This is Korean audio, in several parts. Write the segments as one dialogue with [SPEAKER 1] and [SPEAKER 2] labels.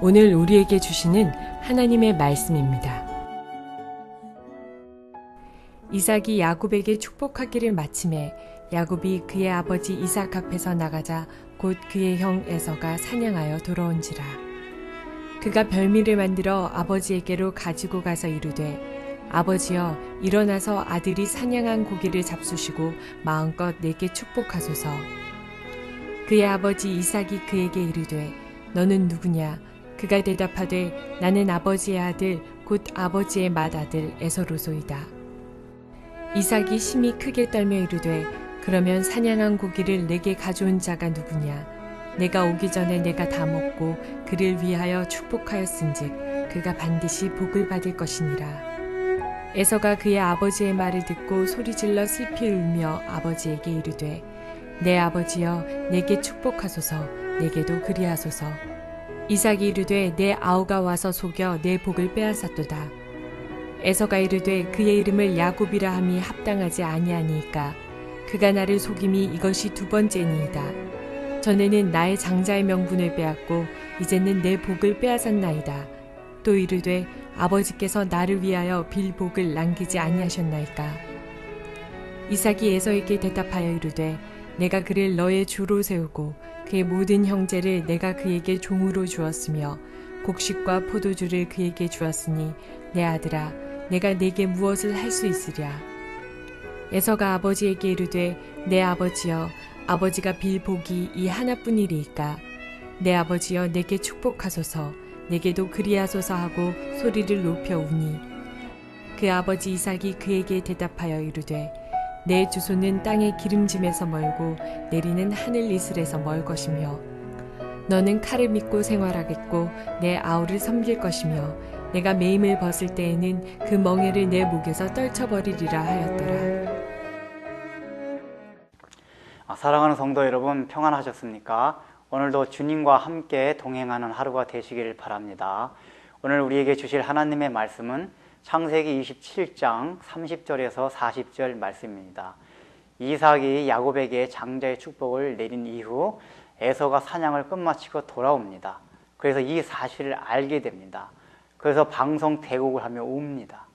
[SPEAKER 1] 오늘 우리에게 주시는 하나님의 말씀입니다. 이삭이 야곱에게 축복하기를 마침에 야곱이 그의 아버지 이삭 앞에서 나가자 곧 그의 형 에서가 사냥하여 돌아온지라. 그가 별미를 만들어 아버지에게로 가지고 가서 이르되 아버지여 일어나서 아들이 사냥한 고기를 잡수시고 마음껏 내게 축복하소서. 그의 아버지 이삭이 그에게 이르되 너는 누구냐? 그가 대답하되 나는 아버지의 아들 곧 아버지의 맏아들 에서로소이다. 이삭이 심히 크게 떨며 이르되 그러면 사냥한 고기를 내게 가져온 자가 누구냐? 내가 오기 전에 내가 다 먹고 그를 위하여 축복하였은즉 그가 반드시 복을 받을 것이니라. 에서가 그의 아버지의 말을 듣고 소리질러 슬피 울며 아버지에게 이르되 내 아버지여 내게 축복하소서. 내게도 그리하소서. 이삭이 이르되 내 아우가 와서 속여 내 복을 빼앗았도다. 에서가 이르되 그의 이름을 야곱이라 함이 합당하지 아니하니이까 그가 나를 속임이 이것이 두 번째니이다. 전에는 나의 장자의 명분을 빼앗고 이제는 내 복을 빼앗았나이다. 또 이르되 아버지께서 나를 위하여 빌 복을 남기지 아니하셨나이까. 이삭이 에서에게 대답하여 이르되 내가 그를 너의 주로 세우고 그의 모든 형제를 내가 그에게 종으로 주었으며 곡식과 포도주를 그에게 주었으니 내 아들아 내가 네게 무엇을 할 수 있으랴. 에서가 아버지에게 이르되 내 아버지여 아버지가 빌 복이 이 하나뿐이리이까. 내 아버지여 내게 축복하소서. 내게도 그리하소서 하고 소리를 높여 우니 그 아버지 이삭이 그에게 대답하여 이르되 내 주소는 땅의 기름짐에서 멀고 내리는 하늘 이슬에서 멀 것이며 너는 칼을 믿고 생활하겠고 내 아우를 섬길 것이며 내가 매임을 벗을 때에는 그 멍에를 내 목에서 떨쳐버리리라 하였더라.
[SPEAKER 2] 사랑하는 성도 여러분, 평안하셨습니까? 오늘도 주님과 함께 동행하는 하루가 되시길 바랍니다. 오늘 우리에게 주실 하나님의 말씀은 창세기 27장 30절에서 40절 말씀입니다. 이삭이 야곱에게 장자의 축복을 내린 이후 에서가 사냥을 끝마치고 돌아옵니다. 그래서 이 사실을 알게 됩니다. 그래서 방송 대곡을 하며 웁니다.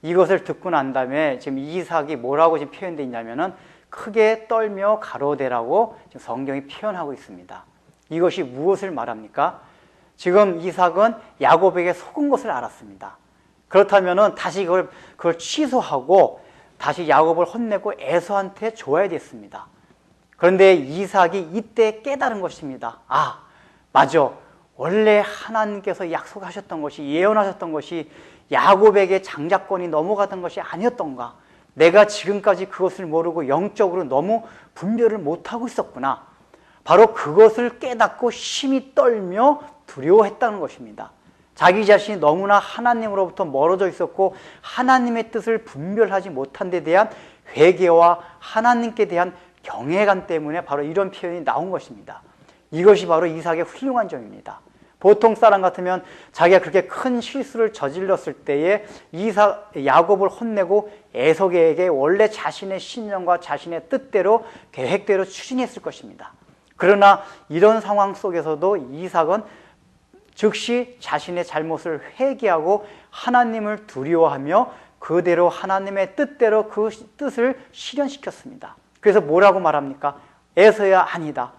[SPEAKER 2] 이것을 듣고 난 다음에 지금 이삭이 뭐라고 지금 표현되어 있냐면은 크게 떨며 가로대라고 지금 성경이 표현하고 있습니다. 이것이 무엇을 말합니까? 지금 이삭은 야곱에게 속은 것을 알았습니다. 그렇다면은 다시 그걸 취소하고 다시 야곱을 혼내고 에서한테 줘야 됐습니다. 그런데 이삭이 이때 깨달은 것입니다. 아, 맞아. 원래 하나님께서 약속하셨던 것이, 예언하셨던 것이 야곱에게 장자권이 넘어가던 것이 아니었던가. 내가 지금까지 그것을 모르고 영적으로 너무 분별을 못하고 있었구나. 바로 그것을 깨닫고 심히 떨며 두려워했다는 것입니다. 자기 자신이 너무나 하나님으로부터 멀어져 있었고 하나님의 뜻을 분별하지 못한 데 대한 회개와 하나님께 대한 경외감 때문에 바로 이런 표현이 나온 것입니다. 이것이 바로 이삭의 훌륭한 점입니다. 보통 사람 같으면 자기가 그렇게 큰 실수를 저질렀을 때에 야곱을 혼내고 에서에게 원래 자신의 신념과 자신의 뜻대로 계획대로 추진했을 것입니다. 그러나 이런 상황 속에서도 이삭은 즉시 자신의 잘못을 회개하고 하나님을 두려워하며 그대로 하나님의 뜻대로 그 뜻을 실현시켰습니다. 그래서 뭐라고 말합니까? 에서야 아니다.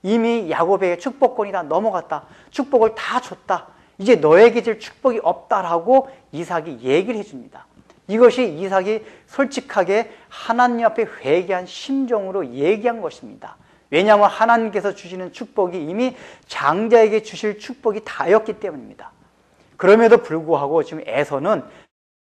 [SPEAKER 2] 이미 야곱에게 축복권이 다 넘어갔다. 축복을 다 줬다. 이제 너에게 줄 축복이 없다라고 이삭이 얘기를 해줍니다. 이것이 이삭이 솔직하게 하나님 앞에 회개한 심정으로 얘기한 것입니다. 왜냐하면 하나님께서 주시는 축복이 이미 장자에게 주실 축복이 다였기 때문입니다. 그럼에도 불구하고 지금 에서는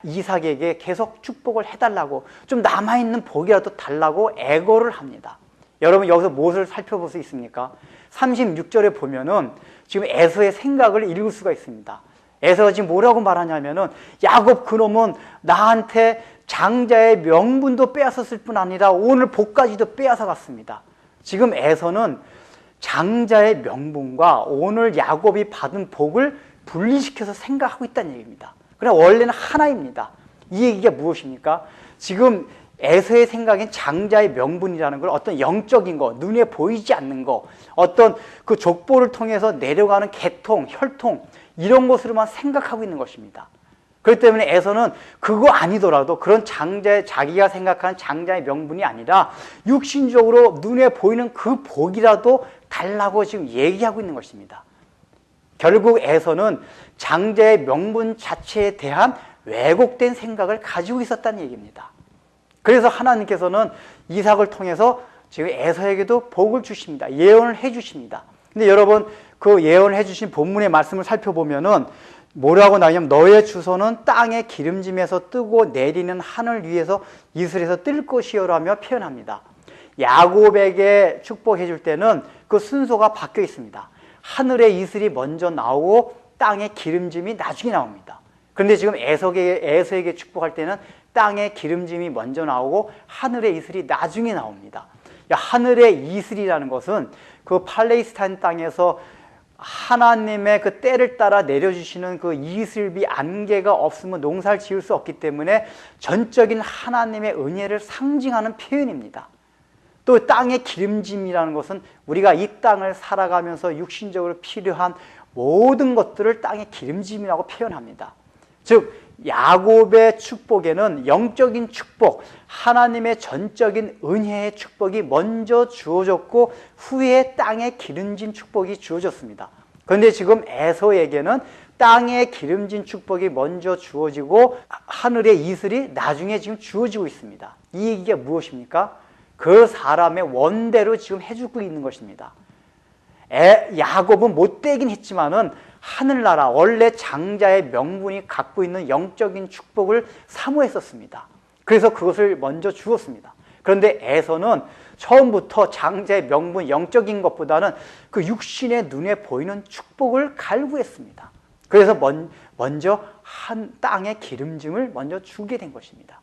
[SPEAKER 2] 이삭에게 계속 축복을 해달라고, 좀 남아있는 복이라도 달라고 애걸을 합니다. 여러분 여기서 무엇을 살펴볼 수 있습니까? 36절에 보면은 지금 에서의 생각을 읽을 수가 있습니다. 에서가 지금 뭐라고 말하냐면은 야곱 그놈은 나한테 장자의 명분도 빼앗았을 뿐 아니라 오늘 복까지도 빼앗아 갔습니다. 지금 에서는 장자의 명분과 오늘 야곱이 받은 복을 분리시켜서 생각하고 있다는 얘기입니다. 그러나 원래는 하나입니다. 이 얘기가 무엇입니까? 지금 에서의 생각엔 장자의 명분이라는 걸 어떤 영적인 거, 눈에 보이지 않는 거, 어떤 그 족보를 통해서 내려가는 계통, 혈통 이런 것으로만 생각하고 있는 것입니다. 그렇기 때문에 에서는 그거 아니더라도 그런 장자의, 자기가 생각하는 장자의 명분이 아니라 육신적으로 눈에 보이는 그 복이라도 달라고 지금 얘기하고 있는 것입니다. 결국 에서는 장자의 명분 자체에 대한 왜곡된 생각을 가지고 있었다는 얘기입니다. 그래서 하나님께서는 이삭을 통해서 지금 에서에게도 복을 주십니다. 예언을 해 주십니다. 근데 여러분, 그 예언을 해 주신 본문의 말씀을 살펴보면은 뭐라고 나오냐면, 너의 주소는 땅의 기름짐에서 뜨고 내리는 하늘 위에서 이슬에서 뜰 것이요라며 표현합니다. 야곱에게 축복해 줄 때는 그 순서가 바뀌어 있습니다. 하늘의 이슬이 먼저 나오고 땅의 기름짐이 나중에 나옵니다. 그런데 지금 에서에게 축복할 때는 땅의 기름짐이 먼저 나오고 하늘의 이슬이 나중에 나옵니다. 하늘의 이슬이라는 것은 그 팔레스타인 땅에서 하나님의 그 때를 따라 내려주시는 그 이슬비 안개가 없으면 농사를 지을 수 없기 때문에 전적인 하나님의 은혜를 상징하는 표현입니다. 또 땅의 기름짐이라는 것은 우리가 이 땅을 살아가면서 육신적으로 필요한 모든 것들을 땅의 기름짐이라고 표현합니다. 즉 야곱의 축복에는 영적인 축복, 하나님의 전적인 은혜의 축복이 먼저 주어졌고 후에 땅의 기름진 축복이 주어졌습니다. 그런데 지금 에서에게는 땅의 기름진 축복이 먼저 주어지고 하늘의 이슬이 나중에 지금 주어지고 있습니다. 이 얘기가 무엇입니까? 그 사람의 원대로 지금 해주고 있는 것입니다. 야곱은 못되긴 했지만은 하늘나라, 원래 장자의 명분이 갖고 있는 영적인 축복을 사모했었습니다. 그래서 그것을 먼저 주었습니다. 그런데 에서는 처음부터 장자의 명분, 영적인 것보다는 그 육신의 눈에 보이는 축복을 갈구했습니다. 그래서 먼저 한 땅의 기름짐을 먼저 주게 된 것입니다.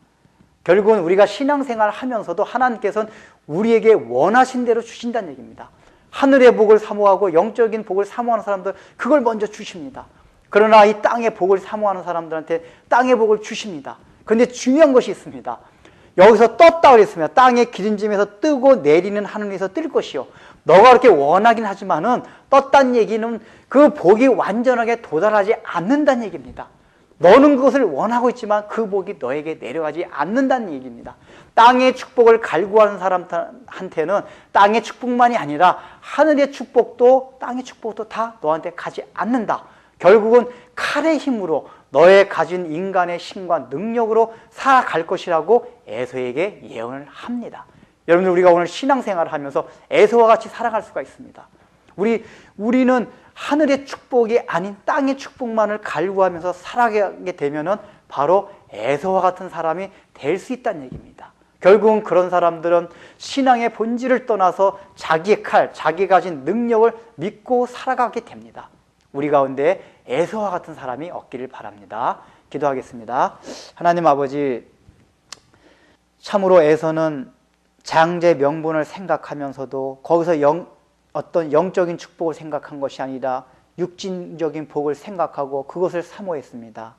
[SPEAKER 2] 결국은 우리가 신앙생활을 하면서도 하나님께서는 우리에게 원하신 대로 주신다는 얘기입니다. 하늘의 복을 사모하고 영적인 복을 사모하는 사람들, 그걸 먼저 주십니다. 그러나 이 땅의 복을 사모하는 사람들한테 땅의 복을 주십니다. 그런데 중요한 것이 있습니다. 여기서 떴다 그랬습니다. 땅의 기름짐에서 뜨고 내리는 하늘에서 뜰 것이요. 너가 그렇게 원하긴 하지만은 떴다는 얘기는 그 복이 완전하게 도달하지 않는다는 얘기입니다. 너는 그것을 원하고 있지만 그 복이 너에게 내려가지 않는다는 얘기입니다. 땅의 축복을 갈구하는 사람한테는 땅의 축복만이 아니라 하늘의 축복도 땅의 축복도 다 너한테 가지 않는다. 결국은 칼의 힘으로 너의 가진 인간의 힘과 능력으로 살아갈 것이라고 에서에게 예언을 합니다. 여러분들, 우리가 오늘 신앙생활을 하면서 에서와 같이 살아갈 수가 있습니다. 우리는 하늘의 축복이 아닌 땅의 축복만을 갈구하면서 살아가게 되면은 바로 에서와 같은 사람이 될 수 있다는 얘기입니다. 결국은 그런 사람들은 신앙의 본질을 떠나서 자기의 칼, 자기 가진 능력을 믿고 살아가게 됩니다. 우리 가운데 에서와 같은 사람이 없기를 바랍니다. 기도하겠습니다. 하나님 아버지, 참으로 에서는 장자의 명분을 생각하면서도 거기서 어떤 영적인 축복을 생각한 것이 아니라 육신적인 복을 생각하고 그것을 사모했습니다.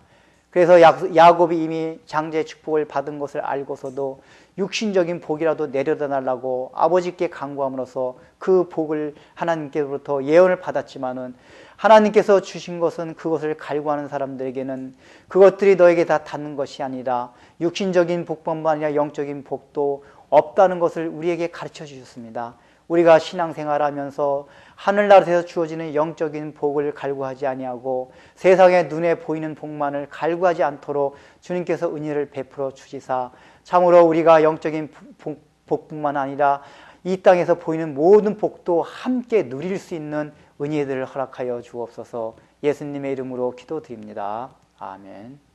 [SPEAKER 2] 그래서 야곱이 이미 장자의 축복을 받은 것을 알고서도 육신적인 복이라도 내려다 달라고 아버지께 간구함으로써 그 복을 하나님께로부터 예언을 받았지만은, 하나님께서 주신 것은 그것을 갈구하는 사람들에게는 그것들이 너에게 다 닿는 것이 아니라 육신적인 복뿐만 아니라 영적인 복도 없다는 것을 우리에게 가르쳐 주셨습니다. 우리가 신앙생활하면서 하늘나라에서 주어지는 영적인 복을 갈구하지 아니하고 세상의 눈에 보이는 복만을 갈구하지 않도록 주님께서 은혜를 베풀어 주시사, 참으로 우리가 영적인 복뿐만 아니라 이 땅에서 보이는 모든 복도 함께 누릴 수 있는 은혜들을 허락하여 주옵소서. 예수님의 이름으로 기도드립니다. 아멘.